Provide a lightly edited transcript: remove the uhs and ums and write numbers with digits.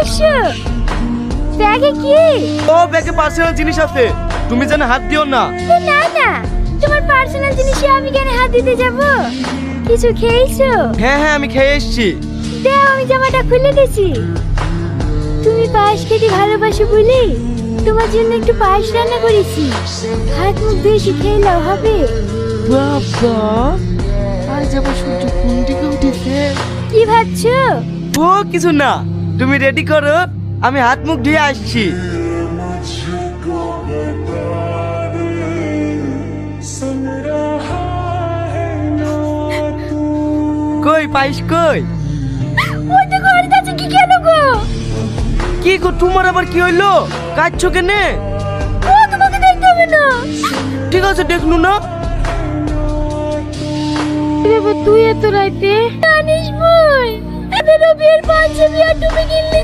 দেখছো? ব্যাগে কি? ও ব্যাগে পার্সোনাল জিনিস আছে, তুমি যেন হাত দিও না। না না, তোমার পার্সোনাল জিনিসে আমি কেন হাত দিতে যাব? কিছু খেয়েছো? হ্যাঁ হ্যাঁ, আমি খেয়ে এসেছি। দাও, আমি জামাটা খুলে দিছি। তুমি পায়েস খেতে ভালোবাসো বলে তোমার জন্য একটু পায়েস রান্না করেছি। হাত মুখ ধুয়ে খেয়ে নাও, হবে? বাবা, আজ আবার সূর্য কোন দিকে উঠেছে? কি ভাবছো? ও কিছু না, তুমি রেডি করো, আমি হাত মুখ ধুয়ে আসছি। কই পাইস কই? ওই তো ঘরে আছে, কি কেন গো? কি গো, তোমার আবার কি হইলো? কাঁদছো কেনে? ও তোমাকে দেখতে হবে না। ঠিক আছে, দেখলু না। তুই এত রাইতে জানিস বই, এদের বিয়ের পাঞ্জাবি আর তুমি কিনলে